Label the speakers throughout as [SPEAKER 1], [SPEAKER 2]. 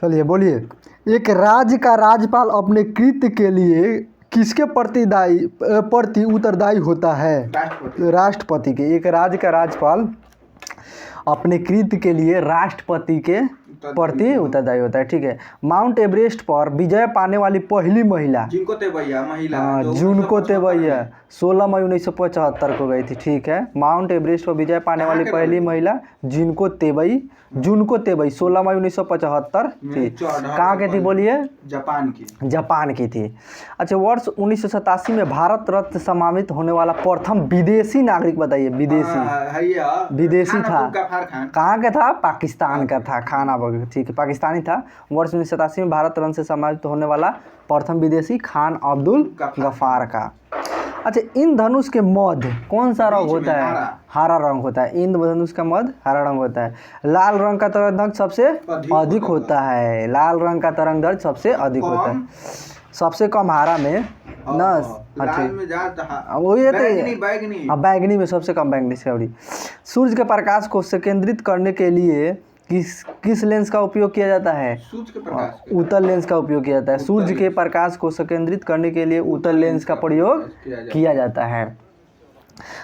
[SPEAKER 1] चलिए बोलिए। एक राज्य का राज्यपाल अपने कृत्य के लिए किसके प्रति उत्तरदायी होता है? राष्ट्रपति के। एक राज्य का राज्यपाल अपने कृत्य के लिए राष्ट्रपति के प्रति उत्तरदायी होता है। ठीक है। माउंट एवरेस्ट पर विजय पाने वाली पहली महिला
[SPEAKER 2] जिनको तेवैया महिला
[SPEAKER 1] जुनको तेवैया 16 मई 1975 को गई थी। ठीक है। माउंट एवरेस्ट पर विजय पाने वाली पहली महिला जुनको तेवई 16 मई 1975 थी। कहाँ की थी बोलिए? जापान की थी। अच्छा, वर्ष 1987 में भारत रत्न सम्मानित होने वाला प्रथम विदेशी नागरिक बताइए। विदेशी था। कहाँ का था? पाकिस्तान का था। खान अब्दुल। ठीक है, पाकिस्तानी था। वर्ष 1987 में भारत रत्न से सम्मानित होने वाला प्रथम विदेशी खान अब्दुल गफ्फार का। अच्छा, इंद्रधनुष के मध्य कौन सा रंग होता है? हरा रंग होता है। इंद्रधनुष का मध्य हरा रंग होता है। लाल रंग का तरंग सबसे अधिक होता है। लाल रंग का तरंग दैर्ध्य सबसे अधिक होता है। सबसे कम हरा में न बैगनी में सबसे कम बैगनी सॉरी। सूर्य के प्रकाश को संकेंद्रित करने के लिए किस लेंस का उपयोग किया जाता है? उत्तल लेंस का उपयोग किया जाता है। सूर्य के प्रकाश को संकेंद्रित करने के लिए उत्तल लेंस का प्रयोग किया जाता है।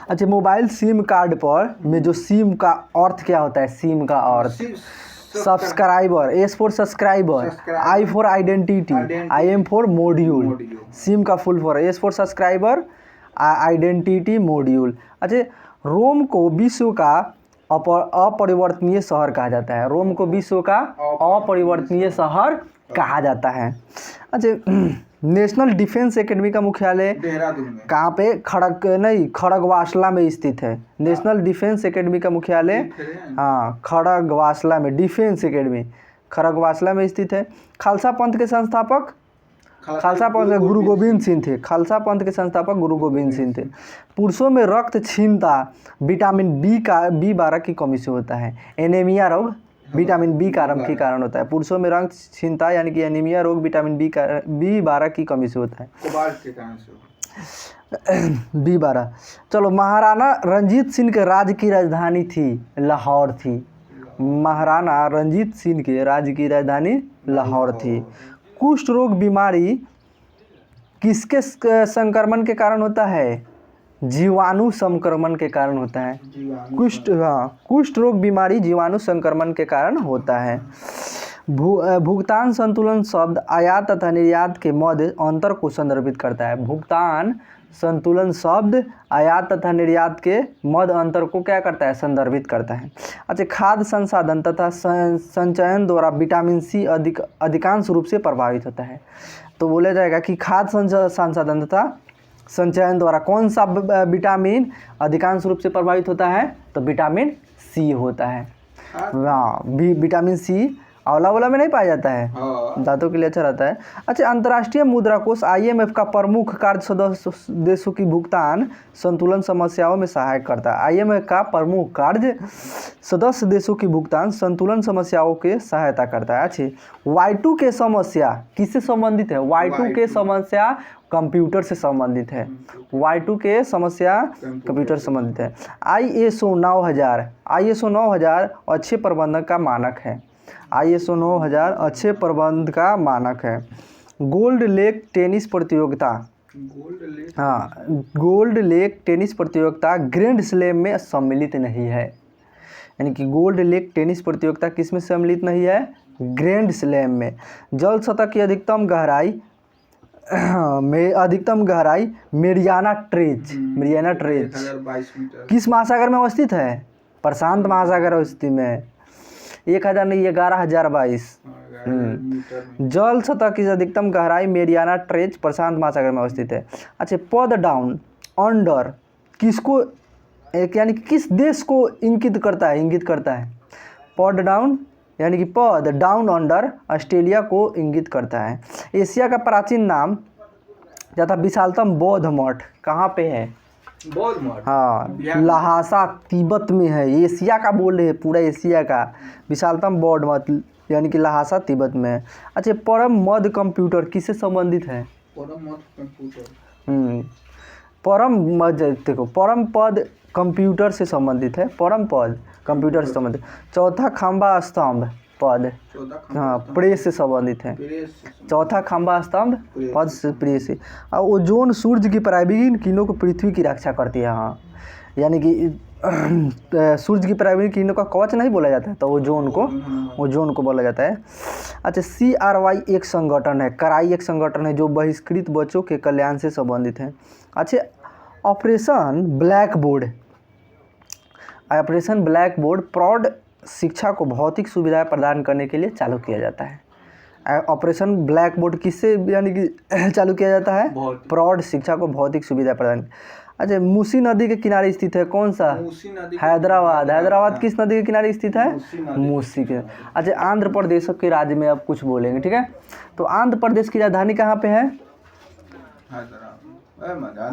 [SPEAKER 1] अच्छा, मोबाइल सिम कार्ड पर में जो सिम का अर्थ क्या होता है? सिम का अर्थ subscriber, S for subscriber, I for identity, I M for module. SIM का full form S for subscriber, identity, module. अच्छा, रोम को विश्व का अपरिवर्तनीय शहर कहा जाता है। रोम को विश्व का अपरिवर्तनीय शहर कहा जाता है। अच्छा, नेशनल डिफेंस एकेडमी का मुख्यालय कहाँ पे? खड़गवासला में स्थित है। नेशनल डिफेंस एकेडमी का मुख्यालय खड़गवासला में। डिफेंस एकेडमी खड़गवासला में स्थित है। खालसा पंथ के संस्थापक गुरु गोविंद सिंह थे। खालसा पंथ के संस्थापक गुरु गोविंद सिंह थे। पुरुषों में रक्त क्षीणता विटामिन B12 की कमी से होता है। एनीमिया रोग विटामिन बी के कारण होता है। पुरुषों में रक्त क्षीणता यानी कि एनीमिया रोग विटामिन B12 की कमी से होता है। B12। चलो, महाराणा रंजीत सिंह के राज्य की राजधानी थी लाहौर थी। महाराणा रंजीत सिंह के राज्य की राजधानी लाहौर थी। कुष्ठ रोग बीमारी किसके संक्रमण के कारण होता है? जीवाणु संक्रमण के कारण होता है। कुष्ठ रोग बीमारी जीवाणु संक्रमण के कारण होता है। भुगतान संतुलन शब्द आयात तथा निर्यात के मध्य अंतर को संदर्भित करता है। भुगतान संतुलन शब्द आयात तथा निर्यात के मध्य अंतर को क्या करता है? संदर्भित करता है। अच्छा, खाद्य संसाधन तथा संचयन द्वारा विटामिन C अधिकांश रूप से प्रभावित होता है। तो बोला जाएगा कि खाद्य संसाधन तथा संचयन द्वारा कौन सा विटामिन अधिकांश रूप से प्रभावित होता है? तो विटामिन C होता है। विटामिन C आंवला में नहीं पाया जाता है। दांतों के लिए अच्छा रहता है। अच्छा, अंतर्राष्ट्रीय मुद्रा कोष IMF का प्रमुख कार्य सदस्य देशों की भुगतान संतुलन समस्याओं में सहायक करता है। IMF का प्रमुख कार्य सदस्य देशों की भुगतान संतुलन समस्याओं के सहायता करता है। अच्छी, Y2 के समस्या किससे संबंधित है? Y2 के समस्या कंप्यूटर से संबंधित है। Y2 के समस्या कंप्यूटर से संबंधित है। ISO 9000 अच्छे प्रबंधन का मानक है। ISO 9000 अच्छे प्रबंध का मानक है। गोल्ड लेक टेनिस प्रतियोगिता गोल्ड लेक टेनिस प्रतियोगिता ग्रैंड स्लैम में सम्मिलित नहीं है। यानी कि गोल्ड लेक टेनिस प्रतियोगिता किस में सम्मिलित नहीं है? ग्रैंड स्लैम में। जल सतह की अधिकतम गहराई मेरियाना ट्रेंच किस महासागर में अवस्थित है? प्रशांत महासागर अवस्थित में। 1000 नहीं, 11022। जल सतह की अधिकतम गहराई मेरियाना ट्रेंच प्रशांत महासागर में अवस्थित है। अच्छा, पद डाउन अंडर किसको यानी किस देश को इंगित करता है? पद डाउन यानी कि पद डाउन अंडर ऑस्ट्रेलिया को इंगित करता है। एशिया का प्राचीन नाम तथा विशालतम बौद्ध मठ कहाँ पे है?
[SPEAKER 2] बौद्ध मठ
[SPEAKER 1] लहासा तिब्बत में है। एशिया का बोल रहे हैं, पूरा एशिया का। विशालतम बौद्ध मठ यानी कि लहासा तिब्बत में है। अच्छा, परम मध्य कंप्यूटर किससे संबंधित है? परम पद कंप्यूटर से संबंधित है। परम पद कंप्यूटर से संबंधित। चौथा खंबा स्तंभ पद,
[SPEAKER 2] 14
[SPEAKER 1] हाँ प्रेस से संबंधित है। चौथा खंभा स्तंभ पद से प्रिय से। और ओजोन सूर्य की पराबैंगनी किरणों को पृथ्वी की रक्षा करती है। हाँ यानी कि सूर्य की पराबैंगनी किरणों का कवच नहीं बोला जाता है, तो ओजोन को बोला जाता है। अच्छा, CRY एक संगठन है, कराई एक संगठन है जो बहिष्कृत बच्चों के कल्याण से संबंधित है। अच्छा, ऑपरेशन ब्लैक बोर्ड प्रौढ़ शिक्षा को भौतिक सुविधाएं प्रदान करने के लिए चालू किया जाता है। ऑपरेशन ब्लैक बोर्ड किससे यानी कि चालू किया जाता है? प्रौढ़ शिक्षा को भौतिक सुविधा प्रदान। अच्छा, मूसी नदी के किनारे स्थित है कौन सा? हैदराबाद किस नदी के किनारे स्थित है? मूसी के। अच्छा, आंध्र प्रदेश के राज्य में अब कुछ बोलेंगे, ठीक है। तो आंध्र प्रदेश की राजधानी कहाँ पे है?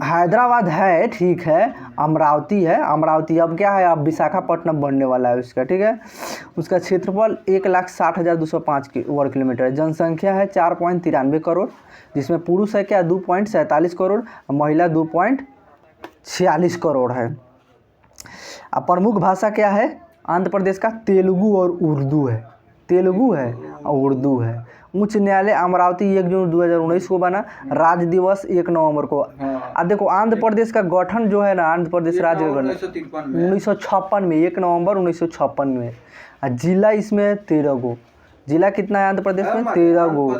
[SPEAKER 1] हैदराबाद है, ठीक है। अमरावती है, अमरावती अब क्या है? अब विशाखापट्टनम बनने वाला है उसका, ठीक है। उसका क्षेत्रफल 1,60,205 वर्ग किलोमीटर है। जनसंख्या है 4.93 करोड़, जिसमें पुरुष है क्या? 2.47 करोड़, महिला 2.46 करोड़ है। अब प्रमुख भाषा क्या है आंध्र प्रदेश का? तेलुगु और उर्दू है। तेलुगु है और उर्दू है। उच्च न्यायालय अमरावती 1 जून 2019 को बना। राज्य दिवस 1 नवंबर को। अब देखो आंध्र प्रदेश का गठन जो है ना, आंध्र प्रदेश राज्य का गठन 1956 में, 1 नवंबर 1956 में। जिला इसमें 13 गो। जिला कितना है आंध्र प्रदेश में? 13 गो।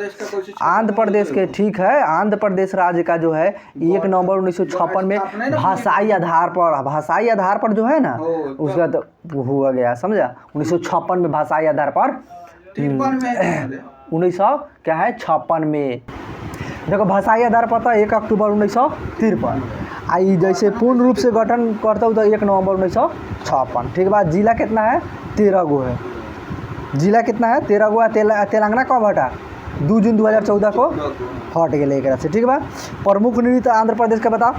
[SPEAKER 1] आंध्र प्रदेश के, ठीक है, आंध्र प्रदेश राज्य का जो है 1 नवंबर 1956 में भाषाई आधार पर जो है ना, उसका तो हुआ गया, समझा? 1956 में भाषाई आधार पर 1956 में। देखो भाषाई आधार पर था 1 अक्टूबर 1953। आई जैसे पूर्ण रूप से गठन करता हूँ तो 1 नवंबर 1956, ठीक है। जिला कितना है? 13 गो है। जिला कितना है? 13 गो। तेलंगाना कब हटा? 2 जून 2014 को हट गए एक से, ठीक है। प्रमुख नृत्य आंध्र प्रदेश का बताओ?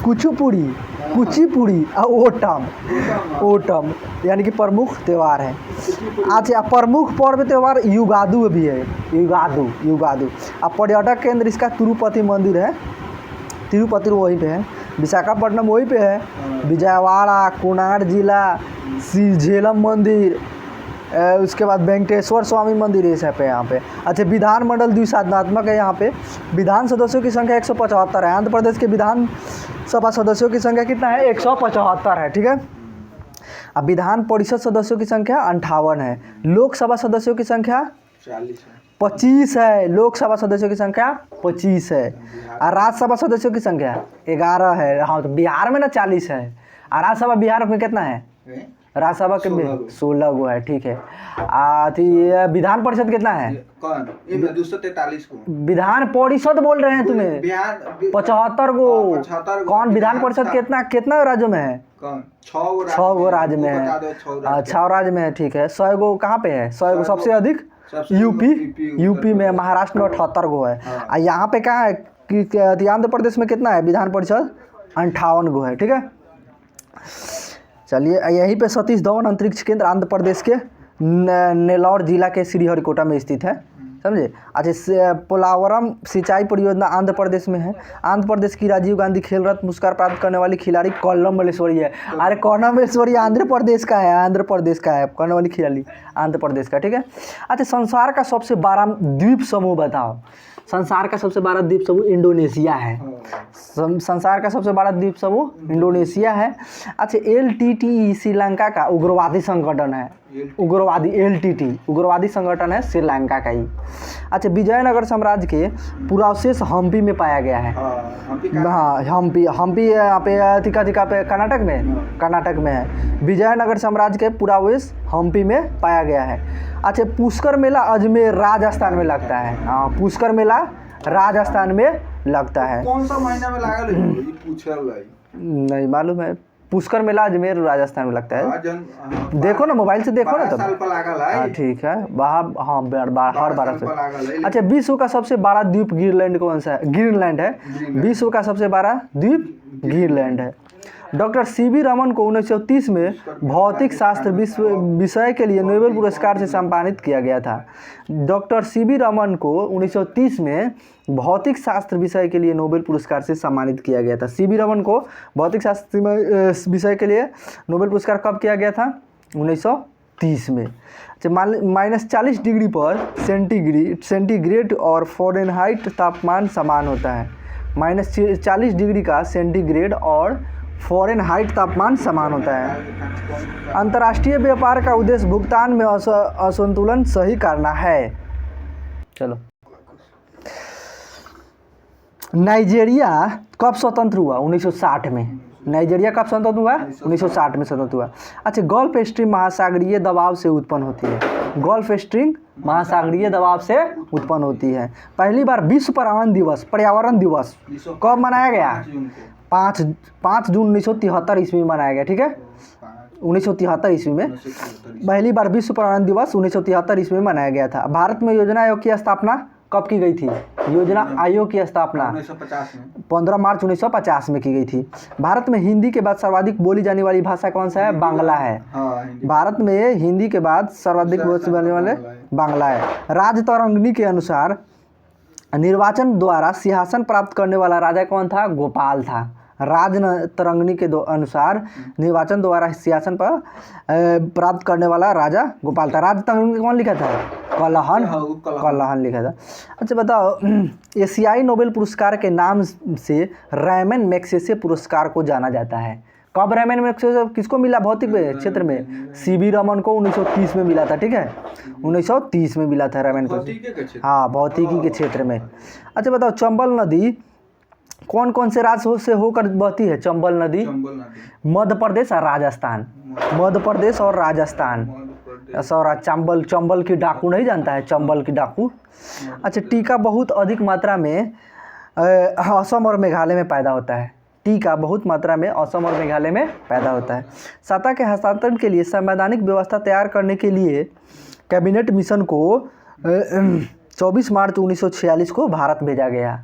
[SPEAKER 1] कुचिपुड़ी और ओटम यानी कि प्रमुख त्यौहार है। अच्छा, प्रमुख पर्व त्यौहार युगादु भी है। युगादु। अब पर्यटक केंद्र इसका तिरुपति मंदिर है। तिरुपति वहीं पे है। विशाखापट्टनम वहीं पे है। विजयवाड़ा, कोणार्क जिला, श्रीझेलम मंदिर, उसके बाद वेंकटेश्वर स्वामी मंदिर ये सब है यहाँ पे। अच्छा, विधानमंडल द्विसदनात्मक है यहाँ पे। विधान सदस्यों की संख्या 175 है। आंध्र प्रदेश के विधान सभा सदस्यों की संख्या कितना है? 175 है, ठीक है। अब विधान परिषद सदस्यों की संख्या 58 है। लोकसभा सदस्यों की संख्या 25 है। लोकसभा सदस्यों की संख्या 25 है। और राज्यसभा सदस्यों की संख्या 11 है। हाँ, तो बिहार में ना 40 है। और राज्यसभा बिहार में कितना है? राज्यसभा के में 16 गो है, ठीक है। विधान परिषद कितना है?
[SPEAKER 2] 243 को।
[SPEAKER 1] विधान परिषद बोल रहे हैं तुम्हें? 75 गो। कौन? विधान परिषद कितना राज्यों में है? 6 गो राज्य में है। 6 राज्य में है, ठीक है। 100 गो कहाँ पे है? 100 गो सबसे अधिक यूपी में। महाराष्ट्र में 78 गो है। और यहाँ पे कहाँ है कि आंध्र प्रदेश में कितना है विधान परिषद? 58 गो है, ठीक है। चलिए, यहीं पे सतीश धवन अंतरिक्ष केंद्र आंध्र प्रदेश के नेल्लौर जिला के श्रीहरिकोटा में स्थित है, समझे। अच्छा, पोलावरम सिंचाई परियोजना आंध्र प्रदेश में है। आंध्र प्रदेश की राजीव गांधी खेल रत्न पुरस्कार प्राप्त करने वाली खिलाड़ी कर्णम मल्लेश्वरी है। अरे कर्णम मल्लेश्वरी आंध्र प्रदेश का है। करने वाली खिलाड़ी आंध्र प्रदेश का, ठीक है। अच्छा, संसार का सबसे बड़ा द्वीप समूह बताओ? संसार का सबसे बड़ा द्वीप समूह इंडोनेशिया है। संसार का सबसे बड़ा द्वीप समूह इंडोनेशिया है। अच्छा, LTTE श्रीलंका का उग्रवादी संगठन है। उग्रवादी संगठन है श्रीलंका का ही। अच्छा, विजयनगर साम्राज्य के पुरावशेष हम्पी में पाया गया है। हाँ, हम्पी यहाँ पे थिका पे कर्नाटक में है। विजयनगर साम्राज्य के पुरावशेष हम्पी में पाया गया है। अच्छा, पुष्कर मेला अजमेर राजस्थान में लगता है। हाँ, पुष्कर मेला राजस्थान में लगता है।
[SPEAKER 2] कौन सा महीना में लागल है? पूछल
[SPEAKER 1] नहीं मालूम है। पुष्कर मेला अजमेर राजस्थान में लगता है। देखो ना, मोबाइल से देखो ना तब। हाँ, ठीक है। वहाँ हाँ हर 12 से। अच्छा, विश्व का सबसे बड़ा द्वीप ग्रीनलैंड कौन सा है? ग्रीनलैंड है। विश्व का सबसे बड़ा द्वीप ग्रीनलैंड है। डॉक्टर CV रमन को 1930 में भौतिक शास्त्र विषय के लिए नोबेल पुरस्कार से सम्मानित किया गया था। डॉक्टर CV रमन को 1930 में भौतिक शास्त्र विषय के लिए नोबेल पुरस्कार से सम्मानित किया गया था। CV रमन को भौतिक शास्त्र विषय के लिए नोबेल पुरस्कार कब किया गया था? 1930 में। अच्छा, -40 डिग्री पर सेंटीग्रेड और फ़ारेनहाइट तापमान समान होता है। -40 डिग्री का सेंटीग्रेड और फ़ारेनहाइट तापमान समान होता है। अंतर्राष्ट्रीय व्यापार का उद्देश्य भुगतान में असंतुलन सही करना है। चलो, नाइजीरिया कब स्वतंत्र हुआ? 1960 में। नाइजीरिया कब स्वतंत्र हुआ? 1960 में स्वतंत्र हुआ। अच्छा, गल्फ स्ट्रीम महासागरीय दबाव से उत्पन्न होती है। गल्फ स्ट्रीम महासागरीय दबाव से उत्पन्न होती है। पहली बार विश्व पर्यावरण दिवस कब मनाया गया? 5 जून 1973 ईस्वी में मनाया गया। ठीक है, 1973 ईस्वी में पहली बार विश्व पर्यावरण दिवस 1973 ईस्वी में मनाया गया था। भारत में योजना आयोग की स्थापना कब की गई थी? योजना आयोग की स्थापना
[SPEAKER 2] 1950 में
[SPEAKER 1] 15 मार्च 1950 में की गई थी। भारत में हिंदी के बाद सर्वाधिक बोली जाने वाली भाषा कौन सा है? बांग्ला है।
[SPEAKER 2] हाँ, हिंदी।
[SPEAKER 1] भारत में हिंदी के बाद सर्वाधिक बोली जाने वाले बांग्ला है। राजतरंगिणी के अनुसार निर्वाचन द्वारा सिंहासन प्राप्त करने वाला राजा कौन था? गोपाल था। राजतरंगिणी के अनुसार निर्वाचन द्वारा सिंहासन पर प्राप्त करने वाला राजा गोपाल था। राजतरंगिणी कौन लिखा था? कलहन लिखा था। अच्छा बताओ, एशियाई नोबेल पुरस्कार के नाम से रैमन मैग्सेसे पुरस्कार को जाना जाता है। कब रैमन मैग्सेसे किसको मिला भौतिक क्षेत्र में? सीवी रमन को 1930 में मिला था। ठीक है, 1930 में मिला था रैमन को। हाँ, भौतिकी के क्षेत्र में। अच्छा बताओ, चंबल नदी कौन कौन से राज्य से होकर बहती है? चंबल नदी मध्य प्रदेश और राजस्थान। मध्य प्रदेश और राजस्थान। चंबल की डाकू नहीं जानता है? चंबल की डाकू। अच्छा, टीका बहुत अधिक मात्रा में असम और मेघालय में पैदा होता है। टीका बहुत मात्रा में असम और मेघालय में पैदा होता है। सत्ता के हस्तांतरण के लिए संवैधानिक व्यवस्था तैयार करने के लिए कैबिनेट मिशन को 24 मार्च 1946 को भारत भेजा गया।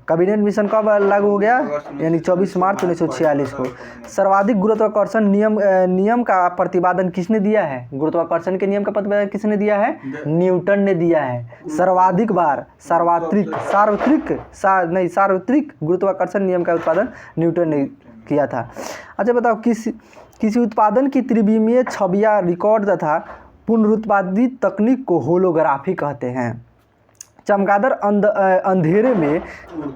[SPEAKER 1] कैबिनेट मिशन कब लागू हो गया? यानी 24 मार्च 1946 को। सर्वाधिक गुरुत्वाकर्षण नियम का प्रतिपादन किसने दिया है? गुरुत्वाकर्षण के नियम का प्रतिपादन किसने दिया है? न्यूटन ने दिया है। सर्वाधिक बार सार्वत्रिक गुरुत्वाकर्षण नियम का उत्पादन न्यूटन ने किया था। अच्छा बताओ, किसी उत्पादन की त्रिविमीय छवियां रिकॉर्ड तथा पुनरुत्पादित तकनीक को होलोग्राफी कहते हैं। चमगादड़ अंधेरे में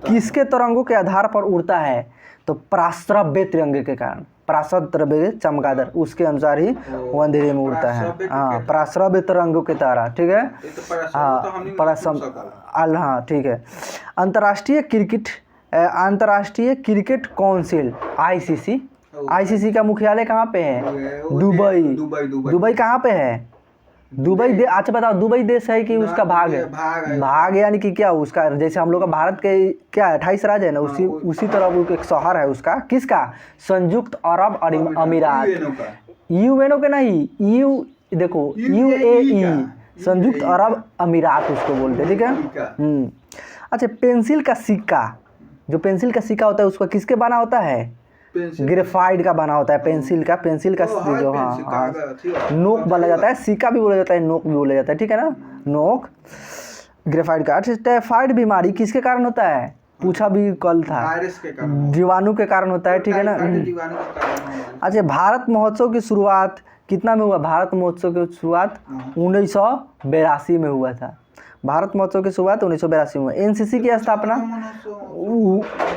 [SPEAKER 1] किसके तरंगों के आधार पर उड़ता है? तो पराश्रव्य तरंग के कारण। पराश्रव्य चमगादड़, उसके अनुसार ही वो अंधेरे में उड़ता है। हाँ, पराश्रव्य तरंगों के तारा। ठीक है, हाँ ठीक है। अंतर्राष्ट्रीय क्रिकेट काउंसिल आईसीसी का मुख्यालय कहाँ पे है? दुबई कहाँ पे है? दुबई देश। अच्छा बताओ, दुबई देश है कि उसका भाग है? भाग यानी कि क्या उसका, जैसे हम लोग का भारत के क्या 28 राज्य है ना, उसी तरह वो एक शहर है उसका। किसका? संयुक्त अरब अमीरात। यूएनओ के नहीं, देखो यूएई, संयुक्त अरब अमीरात उसको बोलते। ठीक है। अच्छा, पेंसिल का सिक्का, जो पेंसिल का सिक्का होता है उसका किसके बना होता है? ग्रेफाइट का बना होता है। पेंसिल का जो हाँ नोक बोला जाता है, सिक्का भी बोला जाता है, नोक भी बोला जाता है। ठीक है ना, नोक ग्रेफाइट का। अच्छा, टाइफाइड बीमारी किसके कारण होता है? पूछा भी कल था, जीवाणु के कारण होता है। ठीक है ना। अच्छा, भारत महोत्सव की शुरुआत कितना में हुआ? भारत महोत्सव की शुरुआत 1982 में हुआ था। भारत महोत्सव की शुरुआत 1982 में। एनसीसी की स्थापना,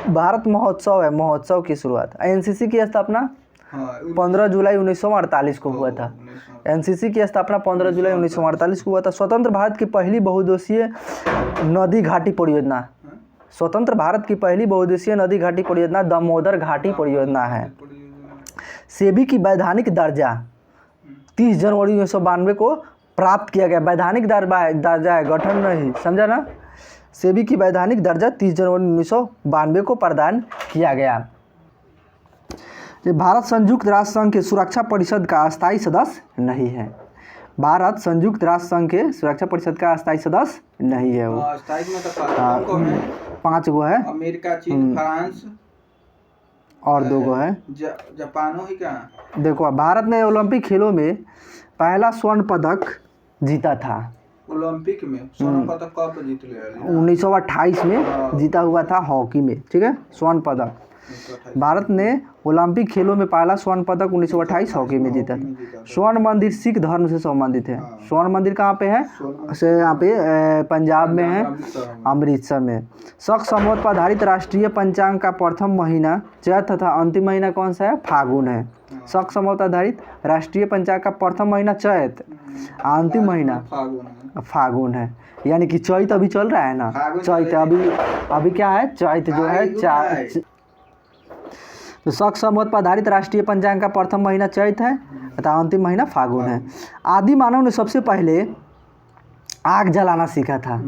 [SPEAKER 1] भारत महोत्सव है, महोत्सव की शुरुआत। एनसीसी की स्थापना 15 जुलाई 1948 को हुआ था। एनसीसी की स्थापना 15 जुलाई 1948 को हुआ था। स्वतंत्र भारत की पहली बहुउद्देशीय नदी घाटी परियोजना, स्वतंत्र भारत की पहली बहुउद्देशीय नदी घाटी परियोजना दामोदर घाटी परियोजना है। सेबी की वैधानिक दर्जा 30 जनवरी 1992 को प्राप्त किया गया। वैधानिक दर्जा है, गठन नहीं, समझा ना। सेबी की वैधानिक दर्जा 30 जनवरी 1992 को प्रदान किया गया। भारत संयुक्त राष्ट्र संघ के सुरक्षा परिषद का अस्थायी सदस्य नहीं है। भारत संयुक्त राष्ट्र संघ के सुरक्षा परिषद का अस्थायी सदस्य नहीं है। वो 5 गो है।
[SPEAKER 2] अमेरिका, चीन, फ्रांस
[SPEAKER 1] और 2 गो है।
[SPEAKER 2] जापान ही क्या?
[SPEAKER 1] देखो, भारत ने ओलंपिक खेलों में पहला स्वर्ण पदक जीता था।
[SPEAKER 2] ओलंपिक में स्वर्ण पदक कब जीत लिया?
[SPEAKER 1] 1928 में जीता हुआ था हॉकी में। ठीक है, स्वर्ण पदक। भारत ने ओलंपिक खेलों में पहला स्वर्ण पदक 1928 हॉकी में जीता था। स्वर्ण मंदिर सिख धर्म से संबंधित है। स्वर्ण मंदिर कहाँ पे है? से यहाँ पे पंजाब में है, अमृतसर में। शक संवत पर आधारित राष्ट्रीय पंचांग का प्रथम महीना चैत तथा अंतिम महीना कौन सा है? फागुन है। शक संवत आधारित राष्ट्रीय पंचांग का प्रथम महीना चैत, अंतिम महीना फागुन है। यानी कि चैत अभी चल रहा है ना, चैत अभी क्या है? चैत जो है तो शक संवत पर आधारित राष्ट्रीय पंचांग का प्रथम महीना चैत है तथा अंतिम महीना फागुन है। आदि मानव ने सबसे पहले आग जलाना सीखा था।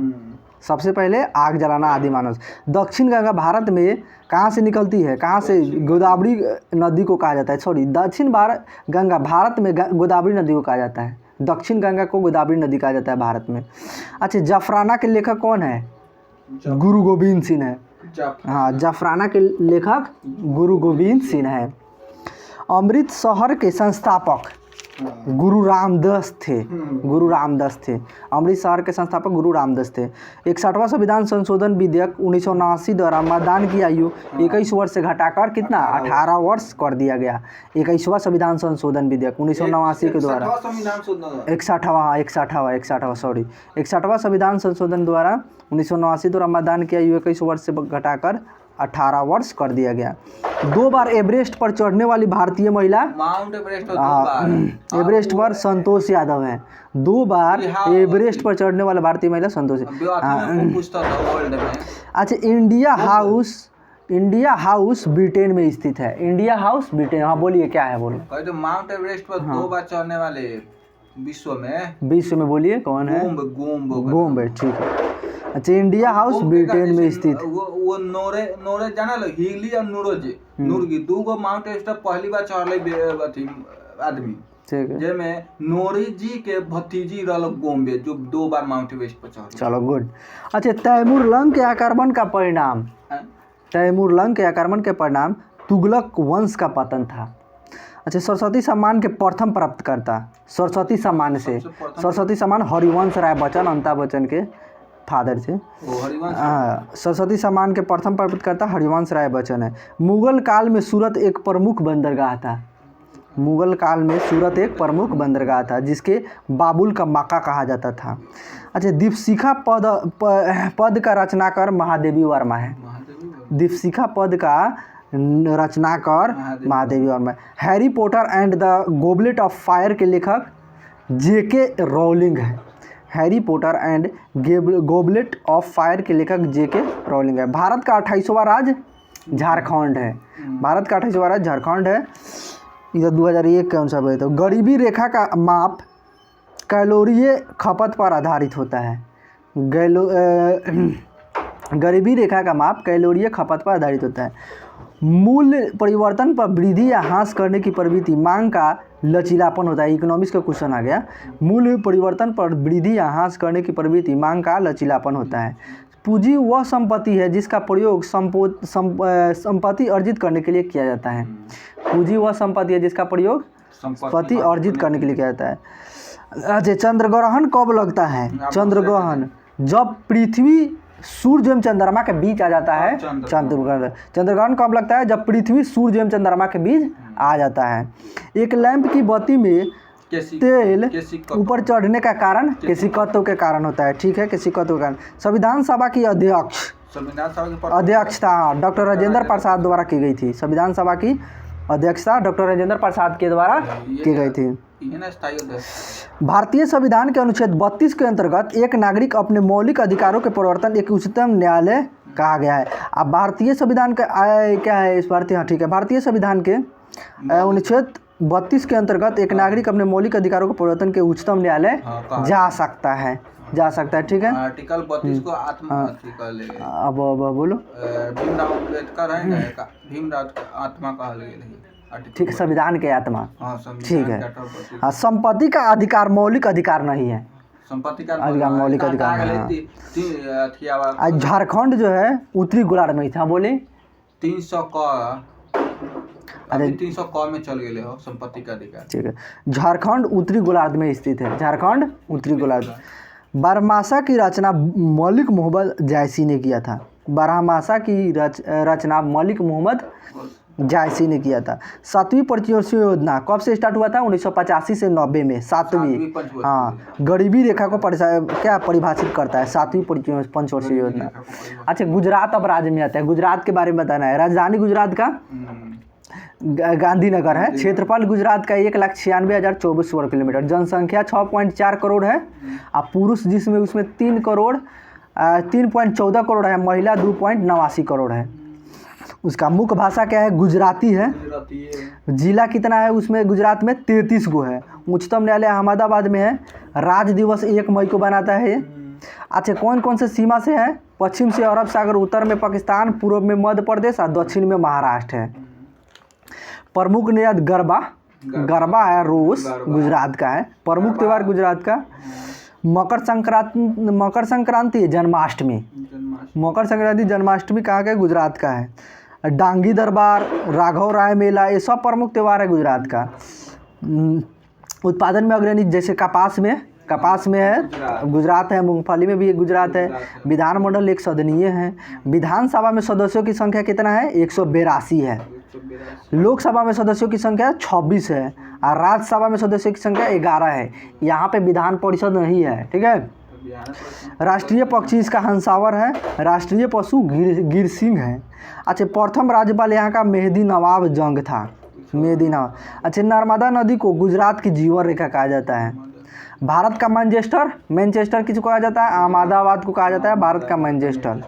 [SPEAKER 1] सबसे पहले आग जलाना आदि मानव। दक्षिण गंगा भारत में कहाँ से निकलती है? कहाँ से? गोदावरी नदी को कहा जाता है। सॉरी, दक्षिण गंगा भारत में गोदावरी नदी को कहा जाता है। दक्षिण गंगा को गोदावरी नदी कहा जाता है भारत में। अच्छा, जफराना के लेखक कौन है? गुरु गोविंद सिंह है। हाँ, जफराना के लेखक गुरु गोविंद सिंह है। अमृतसर के संस्थापक गुरु रामदास थे। गुरु रामदास थे। अमृतसर के संस्थापक गुरु रामदास थे। 61वां संविधान संशोधन विधेयक 1979 द्वारा मतदान की आयु 21 वर्ष से घटाकर कितना? 18 वर्ष कर दिया गया। 21वां संविधान संशोधन विधेयक 1979 के द्वारा 61वां संविधान संशोधन द्वारा 1979 द्वारा मतदान की आयु 21 वर्ष से घटाकर 18 वर्ष कर दिया गया। 2 बार एवरेस्ट पर चढ़ने वाली भारतीय महिला
[SPEAKER 2] माउंट एवरेस्ट
[SPEAKER 1] एवरेस्ट पर संतोष यादव है। 2 बार एवरेस्ट पर चढ़ने वाला भारतीय महिला संतोष। अच्छा, इंडिया हाउस ब्रिटेन में स्थित है। इंडिया हाउस ब्रिटेन, हाँ बोलिए, क्या है बोलो?
[SPEAKER 2] तो माउंट एवरेस्ट पर 2 बार चढ़ने वाले विश्व में
[SPEAKER 1] बोलिए कौन है? गोम्ब है, ठीक है। अच्छा, इंडिया हाउस ब्रिटेन में स्थित।
[SPEAKER 2] वो नोरे जाना लो, हिगली और नूरगी 2 गो माउंट एवरेस्ट पहली बार चढ़ले आदमी, ठीक है, जेमे नोरी जी के भतीजी रहल गोम्बे जो 2 बार माउंट एवरेस्ट पर चढ़।
[SPEAKER 1] चलो, गुड। अच्छा, तैमूरलंग के आक्रमण के परिणाम तुगलक वंश का पतन था। अच्छा, सरस्वती सम्मान के प्रथम प्राप्तकर्ता, सरस्वती सम्मान हरिवंश राय बच्चन, अमिताभ बच्चन के फादर थे। सरस्वती सम्मान के प्रथम प्राप्तकर्ता हरिवंश राय बच्चन है। मुगल काल में सूरत एक प्रमुख बंदरगाह था जिसके बाबुल का मक्का कहा जाता था। अच्छा, दीपशिखा पद का रचनाकार महादेवी वर्मा है। दीपशिखा पद का रचनाकार Mahadevi Verma. Harry Potter and the goblet of fire के लेखक जेके रॉलिंग है। Harry Potter and goblet of fire के लेखक जेके रॉलिंग है। भारत का 28वां राज्य झारखंड है। इधर 2001 के अनुसार बताओ। गरीबी रेखा का माप कैलोरीय खपत पर आधारित होता है। गरीबी रेखा का माप कैलोरीय खपत पर आधारित होता है। मूल्य परिवर्तन पर वृद्धि या ह्रास करने की प्रवृत्ति मांग का लचीलापन होता है। इकोनॉमिक्स का क्वेश्चन आ गया। मूल्य परिवर्तन पर वृद्धि या ह्रास करने की प्रवृत्ति मांग का लचीलापन होता है। पूंजी वह संपत्ति है जिसका प्रयोग संपत्ति अर्जित करने के लिए किया जाता है। पूंजी वह संपत्ति है जिसका प्रयोग संपत्ति अर्जित करने के लिए किया जाता है। अच्छा, चंद्रग्रहण कब लगता है? चंद्रग्रहण जब पृथ्वी सूर्य एवं चंद्रमा के बीच आ जाता है। चंद्रग्रहण कब लगता है? जब पृथ्वी सूर्य एवं चंद्रमा के बीच आ जाता है। एक लैंप की बत्ती में तेल ऊपर चढ़ने का कारण केशिकत्व के कारण होता है। ठीक है, केशिकत्व के कारण। संविधान सभा की अध्यक्षता डॉक्टर राजेंद्र प्रसाद द्वारा की गई थी। संविधान सभा की अध्यक्षता डॉक्टर राजेंद्र प्रसाद के द्वारा की गई थी। भारतीय संविधान के अनुच्छेद 32 के अंतर्गत एक नागरिक अपने मौलिक अधिकारों के प्रवर्तन एक उच्चतम न्यायालय कहा गया है। अब भारतीय संविधान का क्या है इस भारतीय? हाँ, ठीक है। भारतीय संविधान के अनुच्छेद 32 के अंतर्गत एक नागरिक अपने मौलिक अधिकारों के प्रवर्तन के उच्चतम न्यायालय जा सकता है। ठीक है।
[SPEAKER 2] आर्टिकल 32 को आत्मा
[SPEAKER 1] अब बोलो।
[SPEAKER 2] भीमराव अम्बेडकर है ना, भीमराव आत्मा कहा गया।
[SPEAKER 1] ठीक है, संविधान के आत्मा। ठीक है। हाँ, संपत्ति का अधिकार मौलिक अधिकार नहीं है।
[SPEAKER 2] संपत्ति का
[SPEAKER 1] अधिकार मौलिक अधिकार नहीं। झारखंड जो है उत्तरी गोलार्ध में था। बोले
[SPEAKER 2] 300 क में चल गए हो संपत्ति का अधिकार।
[SPEAKER 1] ठीक है। झारखंड उत्तरी गोलार्ध में स्थित है। झारखंड उत्तरी गोलार्ध। बारहमासा की रचना मलिक मोहम्मद जायसी ने किया था। बारहमासा की रचना मलिक मोहम्मद जायसी ने किया था। 7वीं पंचवर्षीय योजना कब से स्टार्ट हुआ था? 1985 से 90 में। 7वीं, हाँ, गरीबी रेखा को क्या परिभाषित करता है? 7वीं पंचवर्षीय योजना। अच्छा, गुजरात अब राज्य में आता है। गुजरात के बारे में बताना है। राजधानी गुजरात का गांधीनगर है। क्षेत्रफल गुजरात का 1,96,024 वर्ग किलोमीटर। जनसंख्या 6.4 करोड़ है। अब पुरुष जिसमें उसमें 3.14 करोड़ है। महिला 2.89 करोड़ है। उसका मुख्य भाषा क्या है? गुजराती है। जिला कितना है उसमें? गुजरात में 33 गो है। उच्चतम न्यायालय अहमदाबाद में है। राज्य दिवस 1 मई को बनाता है ये। अच्छा, कौन कौन से सीमा से है? पश्चिम से अरब सागर, उत्तर में पाकिस्तान, पूर्व में मध्य प्रदेश और दक्षिण में महाराष्ट्र है। प्रमुख निर्यात गरबा है, रोस गुजरात का है। प्रमुख त्यौहार गुजरात का मकर संक्रांति, जन्माष्टमी। मकर संक्रांति, जन्माष्टमी कहाँ का है? गुजरात का है। डांगी दरबार, राघव राय मेला, ये सब प्रमुख त्यौहार है गुजरात का। उत्पादन में अग्रणी जैसे कपास में है गुजरात है। मूंगफली में भी गुजरात है। विधानमंडल 1 सदनीय है। विधानसभा में सदस्यों की संख्या कितना है? 182 है। लोकसभा में सदस्यों की संख्या 26 है और राज्यसभा में सदस्यों की संख्या 11 है। यहाँ पे विधान परिषद नहीं है, ठीक है। राष्ट्रीय पक्षी इसका हंसावर है। राष्ट्रीय पशु गिर सिंह है। अच्छा, प्रथम राज्यपाल यहाँ का मेहदी नवाब जंग था। मेहदी नवाब। अच्छा, नर्मदा नदी को गुजरात की जीवन रेखा कहा जाता है। भारत का मैनचेस्टर किसको कहा जाता है? अहमदाबाद को कहा जाता है भारत का मैनचेस्टर।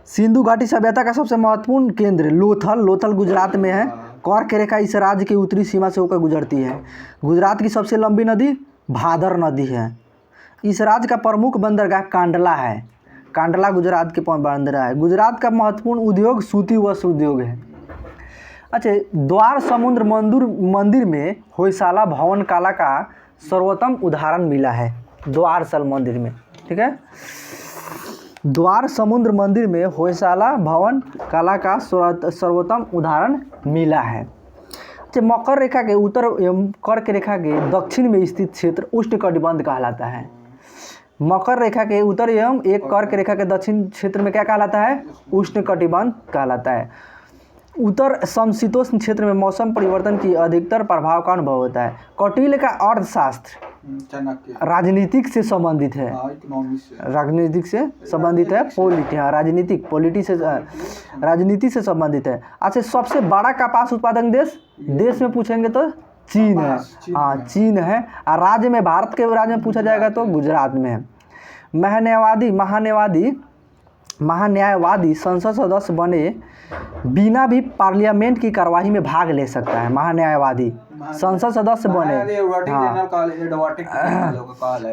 [SPEAKER 1] सिंधु घाटी सभ्यता का सबसे महत्वपूर्ण केंद्र लोथल गुजरात में है। कर्क रेखा इस राज्य की उत्तरी सीमा से होकर गुजरती है। गुजरात की सबसे लंबी नदी भादर नदी है। इस राज्य का प्रमुख बंदरगाह कांडला है। कांडला गुजरात के बंदरगाह है। गुजरात का महत्वपूर्ण उद्योग सूती वस्त्र उद्योग है। अच्छा, द्वार समुद्र मंदिर में होयसाला भवन कला का सर्वोत्तम उदाहरण मिला है। द्वारसल मंदिर में, ठीक है। द्वार समुद्र मंदिर में होयसाला भवन कला का सर्वोत्तम उदाहरण मिला है। अच्छा, मकर रेखा के उत्तर एवं कर्क रेखा के दक्षिण में स्थित क्षेत्र उष्णकटिबंध कहलाता है। मकर रेखा के उत्तर एवं कर्क रेखा के दक्षिण क्षेत्र में क्या कहलाता है? उष्णकटिबंध कहलाता है। उत्तर समशीतोष्ण क्षेत्र में मौसम परिवर्तन की अधिकतर प्रभाव का अनुभव होता है। कौटिल्य का अर्थशास्त्र राजनीतिक से संबंधित है। राजनीतिक से संबंधित है। राजनीति से संबंधित है। अच्छा, सबसे बड़ा कपास उत्पादक देश में पूछेंगे तो चीन है। हाँ, चीन है। और राज्य में, भारत के राज्य में पूछा जाएगा तो गुजरात में है। महान्यायवादी संसद सदस्य बने बिना भी पार्लियामेंट की कार्यवाही में भाग ले सकता है। महान्यायवादी संसद सदस्य बने,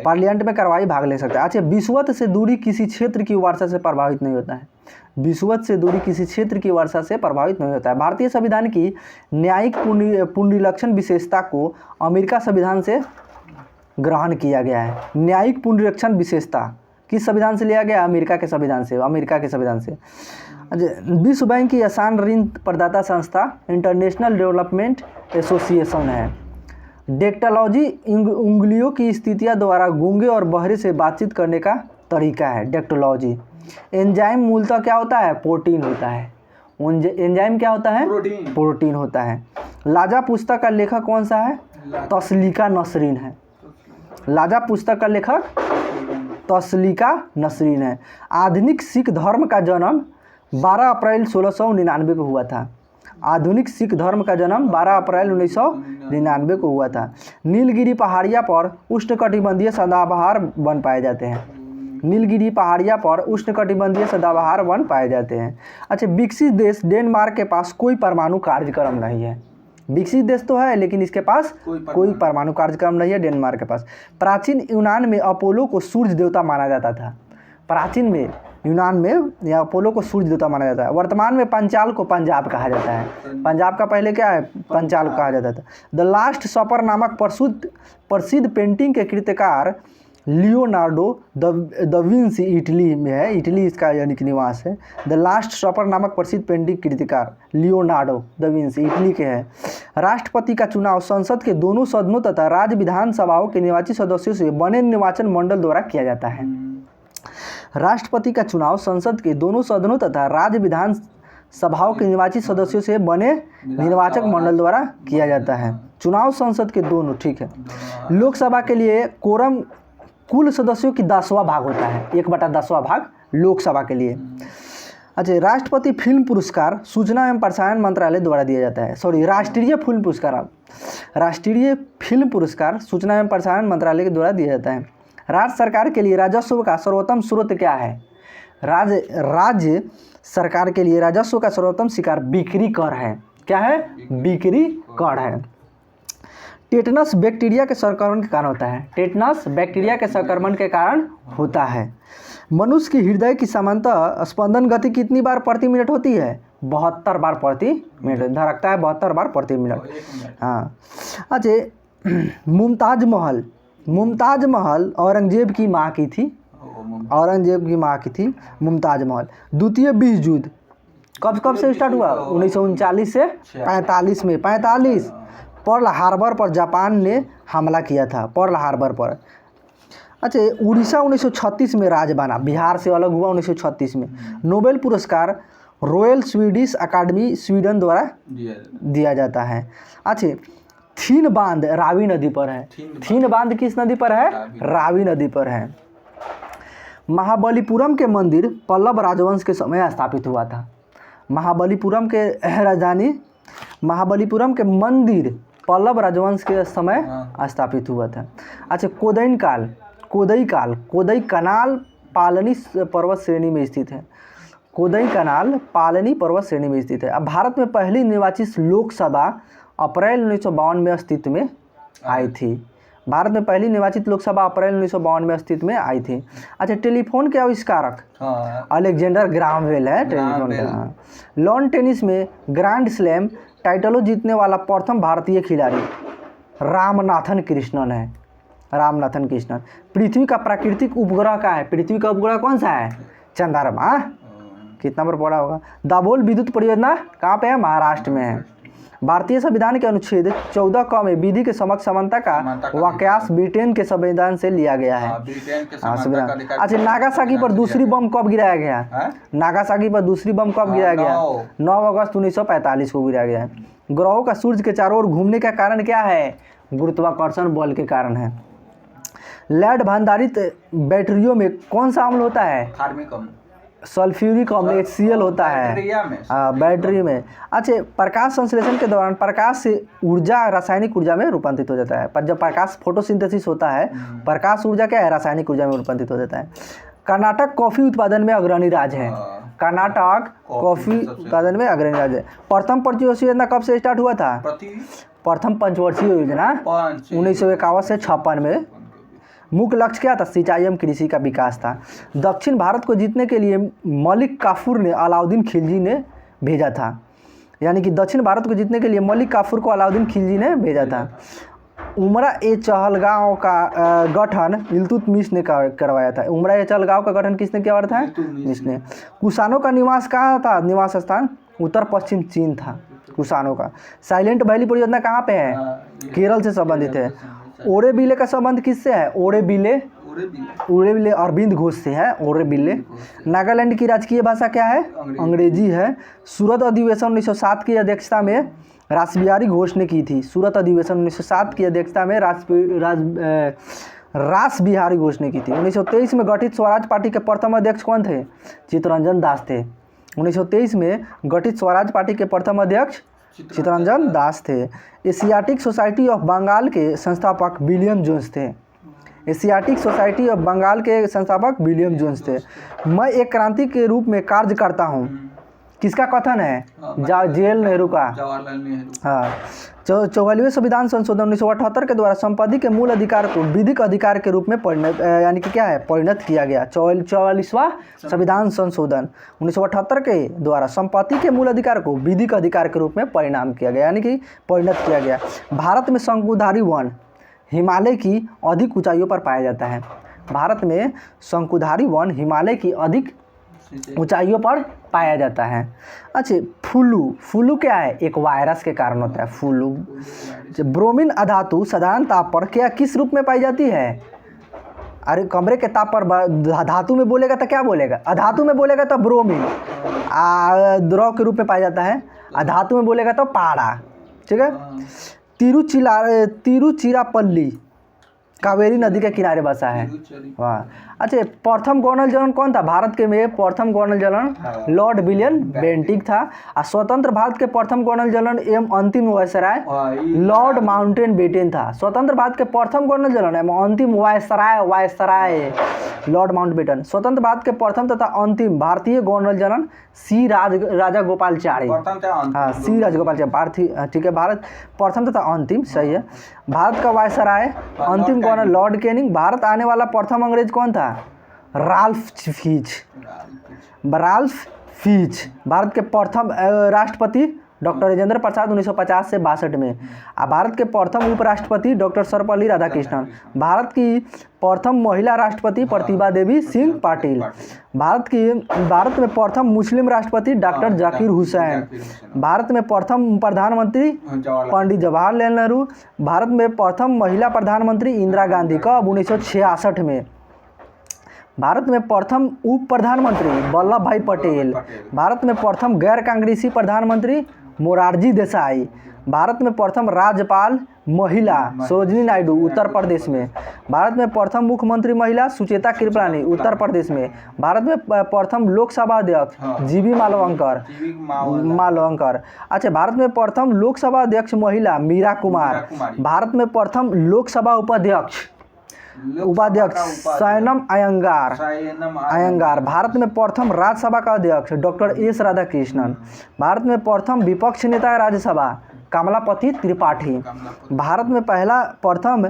[SPEAKER 1] पार्लियामेंट में कार्यवाही भाग ले सकता है। अच्छा, विषुवत से दूरी किसी क्षेत्र की वर्षा से प्रभावित नहीं होता है। विषुवत से दूरी किसी क्षेत्र की वर्षा से प्रभावित नहीं होता है। भारतीय संविधान की न्यायिक पुनरीक्षण विशेषता को अमेरिका संविधान से ग्रहण किया गया है। न्यायिक पुनरीक्षण विशेषता किस संविधान से लिया गया? अमेरिका के संविधान से। विश्व बैंक की आसान ऋण प्रदाता संस्था इंटरनेशनल डेवलपमेंट एसोसिएशन है। डेक्टोलॉजी उंगलियों की स्थितियां द्वारा गूंगे और बहरे से बातचीत करने का तरीका है, डेक्टोलॉजी। एंजाइम मूलतः क्या होता है? प्रोटीन होता है। एंजाइम क्या होता है? प्रोटीन होता है। लाजा पुस्तक का लेखक कौन सा है? तस्लीका नसरीन है। लाजा पुस्तक का लेखक तस्लीका नसरीन है। आधुनिक सिख धर्म का जन्म 12 अप्रैल 1699 को हुआ था। आधुनिक सिख धर्म का जन्म 12 अप्रैल 1999 को हुआ था। नीलगिरी पहाड़िया पर उष्णकटिबंधीय सदाबहार वन पाए जाते हैं। नीलगिरी पहाड़िया पर उष्णकटिबंधीय सदाबहार वन पाए जाते हैं। अच्छा, विकसित देश डेनमार्क के पास कोई परमाणु कार्यक्रम नहीं है। विकसित देश तो है लेकिन इसके पास कोई परमाणु कार्यक्रम नहीं है डेनमार्क के पास। प्राचीन यूनान में अपोलो को सूर्य देवता माना जाता था। प्राचीन में यूनान में या अपोलो को सूर्य देवता माना जाता है। वर्तमान में पंचाल को पंजाब कहा जाता है। पंजाब का पहले क्या है? पंचाल कहा जाता था। द लास्ट सपर नामक प्रसिद्ध पेंटिंग के कृतिकार लियोनार्डो द विंसी इटली में है। इटली इसका यानी कि निवास है। द लास्ट सपर नामक प्रसिद्ध पेंटिंग कृतिकार लियोनार्डो द विंसी इटली के हैं। राष्ट्रपति का चुनाव संसद के दोनों सदनों तथा राज्य विधानसभाओं के निर्वाचित सदस्यों से बने निर्वाचन मंडल द्वारा किया जाता है। राष्ट्रपति का चुनाव संसद के दोनों सदनों तथा राज्य विधान सभाओं के निर्वाचित सदस्यों से बने निर्वाचक मंडल द्वारा किया जाता है। चुनाव संसद के दोनों, ठीक है। लोकसभा के लिए कोरम कुल सदस्यों की 10वां भाग होता है, 1/10वां भाग लोकसभा के लिए। अच्छा, राष्ट्रपति फिल्म पुरस्कार सूचना एवं प्रसारण मंत्रालय द्वारा दिया जाता है। राष्ट्रीय फिल्म पुरस्कार, राष्ट्रीय फिल्म पुरस्कार सूचना एवं प्रसारण मंत्रालय के द्वारा दिया जाता है। राज्य सरकार के लिए राजस्व का सर्वोत्तम स्रोत क्या है? राज्य सरकार के लिए राजस्व का सर्वोत्तम शिकार बिक्री कर है। क्या है? बिक्री कर है। टेटनस बैक्टीरिया के संक्रमण के कारण होता है। टेटनस बैक्टीरिया के संक्रमण के कारण होता है। मनुष्य की हृदय की सामान्यतः स्पंदन गति कितनी बार प्रति मिनट होती है? 72 बार प्रति मिनट। धड़कता है 72 बार प्रति मिनट। हाँ। अच्छा, मुमताज महल औरंगजेब की माँ की थी। औरंगजेब की माँ की थी मुमताज महल। द्वितीय विश्व युद्ध कब से स्टार्ट हुआ? 1939 से 45 में। 45 पर्ल हार्बर पर जापान ने हमला किया था, पर्ल हार्बर पर। अच्छा, उड़ीसा 1936 में राज्य बना, बिहार से अलग हुआ 1936 में। नोबेल पुरस्कार रॉयल स्वीडिश अकादमी स्वीडन द्वारा दिया जाता है। अच्छा, थीन बांध रावी नदी पर है। थीन बांध किस नदी पर है? रावी नदी पर है। महाबलीपुरम के मंदिर पल्लव राजवंश के समय स्थापित हुआ था। महाबलीपुरम के राजधानी, महाबलीपुरम के मंदिर पल्लव राजवंश के समय स्थापित हुआ था। अच्छा, कोदई कनाल पालनी पर्वत श्रेणी में स्थित है। कोदई कनाल पालनी पर्वत श्रेणी में स्थित है। अब भारत में पहली निर्वाचित लोकसभा अप्रैल 1952 में अस्तित्व में आई थी। भारत में पहली निर्वाचित लोकसभा अप्रैल 1952 में अस्तित्व में आई थी। अच्छा, टेलीफोन के आविष्कारक अलेक्जेंडर ग्राहम बेल है। टेलीफोन का। लॉन टेनिस में ग्रैंड स्लैम टाइटलों जीतने वाला प्रथम भारतीय खिलाड़ी रामनाथन कृष्णन है। रामनाथन कृष्णन। पृथ्वी का प्राकृतिक उपग्रह का है? पृथ्वी का उपग्रह कौन सा है? चंद्रमा। कितना बार पढ़ा होगा? दाभोल विद्युत परियोजना कहाँ पे है? महाराष्ट्र में है। भारतीय संविधान के अनुच्छेद 14 क में विधि के समक्ष समानता का वाक्यांश ब्रिटेन के संविधान से लिया गया है। अच्छा, नागासाकी पर दूसरी बम कब गिराया गया? नागासाकी पर दूसरी बम कब गिराया गया? 9 अगस्त 1945 को गिराया गया। ग्रहों का सूर्य के चारों ओर घूमने का कारण क्या है? गुरुत्वाकर्षण बल के कारण है। लेड भंडारित बैटरियों में कौन सा अम्ल होता है? सल्फ्यूरिक अम्ल HCl होता है बैटरी में। अच्छा, प्रकाश संश्लेषण के दौरान प्रकाश से ऊर्जा रासायनिक ऊर्जा में रूपांतरित हो जाता है। पर जब प्रकाश फोटोसिंथेसिस होता है, प्रकाश ऊर्जा क्या है? रासायनिक ऊर्जा में रूपांतरित हो जाता है। कर्नाटक कॉफी उत्पादन में अग्रणी राज्य है। कर्नाटक कॉफी उत्पादन में अग्रणी राज्य है। प्रथम पंचवर्षीय योजना कब से स्टार्ट हुआ था? प्रथम पंचवर्षीय योजना 1951 से 56 में। मुख्य लक्ष्य क्या था? सिंचाई एवं कृषि का विकास था। दक्षिण भारत को जीतने के लिए मलिक काफूर ने अलाउद्दीन खिलजी ने भेजा था। यानी कि दक्षिण भारत को जीतने के लिए मलिक काफूर को अलाउद्दीन खिलजी ने भेजा था। उमरा ए चहलगांव का गठन इल्तुतमिश ने करवाया था। उमरा ए चहलगांव का गठन किसने किया था? जिसने। कुषाणों का निवास कहाँ था? निवास स्थान उत्तर पश्चिम चीन था कुषाणों का। साइलेंट वैली परियोजना कहाँ पे है? केरल से संबंधित है। ओरेबिले का संबंध किससे है? ओरेबिले अरविंद घोष से है। ओरेबिले। नागालैंड की राजकीय भाषा क्या है? अंग्रेजी है। सूरत अधिवेशन 1907 की अध्यक्षता में रासबिहारी घोष ने की थी। सूरत अधिवेशन 1907 की अध्यक्षता में रासबिहारी घोष ने की थी। 1923 में गठित स्वराज पार्टी के प्रथम अध्यक्ष कौन थे? चित्तरंजन दास थे। 1923 में गठित स्वराज पार्टी के प्रथम अध्यक्ष चित्तरंजन दास थे। एशियाटिक सोसाइटी ऑफ बंगाल के संस्थापक विलियम जोन्स थे। एशियाटिक सोसाइटी ऑफ बंगाल के संस्थापक विलियम जोन्स थे। मैं एक क्रांति के रूप में कार्य करता हूँ, किसका कथन है? जेल नेहरू का। हाँ। 44वें संविधान संशोधन 1978 के द्वारा संपत्ति के मूल अधिकार को विधिक अधिकार के रूप में परिणत किया गया। 44वां संविधान संशोधन 1978 के द्वारा संपत्ति के मूल अधिकार को विधिक अधिकार के रूप में परिणाम किया गया, यानी कि परिणत किया गया। भारत में शंकुधारी वन हिमालय की अधिक ऊंचाइयों पर पाया जाता है। भारत में शंकुधारी वन हिमालय की अधिक ऊंचाइयों पर पाया जाता है। अच्छा, फ्लू क्या है? एक वायरस के कारण होता है फ्लू। ब्रोमीन अधातु साधारण ताप पर किस रूप में पाई जाती है? अरे कमरे के ताप पर धातु में बोलेगा तो क्या बोलेगा, अधातु में बोलेगा तो ब्रोमीन द्रव के रूप में पाया जाता है, अधातु में बोलेगा तो पारा। ठीक है। तिरुचिरापल्ली कावेरी नदी के किनारे बसा है। वाह। अच्छा, प्रथम गवर्नर जनरल कौन था भारत के में? प्रथम governor general Lord William Bentinck था। और स्वतंत्र भारत के प्रथम गवर्नर जनरल एवं अंतिम वायसराय लॉर्ड माउंटबेटन था। स्वतंत्र भारत के प्रथम गवर्नर जनरल एवं अंतिम वायसराय लॉर्ड माउंटबेटन। स्वतंत्र भारत के प्रथम तथा अंतिम भारतीय गवर्नर जनरल सी राजागोपालाचारी। हाँ, सी राजागोपालाचारी। ठीक है, भारत प्रथम तथा अंतिम, सही है। भारत का वायसराय अंतिम गवर्नर लॉर्ड कैनिंग। भारत आने वाला प्रथम अंग्रेज कौन था? Ralph Fitch. भारत के प्रथम राष्ट्रपति डॉक्टर राजेंद्र प्रसाद 1950 से 62 में। भारत के प्रथम उपराष्ट्रपति डॉक्टर सर्वपल्ली राधाकृष्णन। भारत की प्रथम महिला राष्ट्रपति प्रतिभा देवी सिंह पाटिल। भारत में प्रथम मुस्लिम राष्ट्रपति डॉक्टर जाकिर हुसैन। भारत में प्रथम प्रधानमंत्री पंडित जवाहरलाल नेहरू। भारत में प्रथम महिला प्रधानमंत्री इंदिरा गांधी कब? 1966 में। भारत में प्रथम उप प्रधानमंत्री वल्लभ भाई पटेल। भारत में प्रथम गैर कांग्रेसी प्रधानमंत्री मोरारजी देसाई। भारत में प्रथम राज्यपाल महिला सरोजिनी नायडू उत्तर प्रदेश में। भारत में प्रथम मुख्यमंत्री महिला सुचेता कृपलानी उत्तर प्रदेश में। भारत में प्रथम लोकसभा अध्यक्ष जीवी मालवंकर। अच्छा, भारत में प्रथम लोकसभा अध्यक्ष महिला मीरा कुमार। भारत में प्रथम लोकसभा उपाध्यक्ष सैनम अयंगार। भारत में प्रथम राज्यसभा का अध्यक्ष डॉक्टर एस राधाकृष्णन। भारत में प्रथम विपक्ष नेता राज्यसभा कमलापति त्रिपाठी। भारत में प्रथम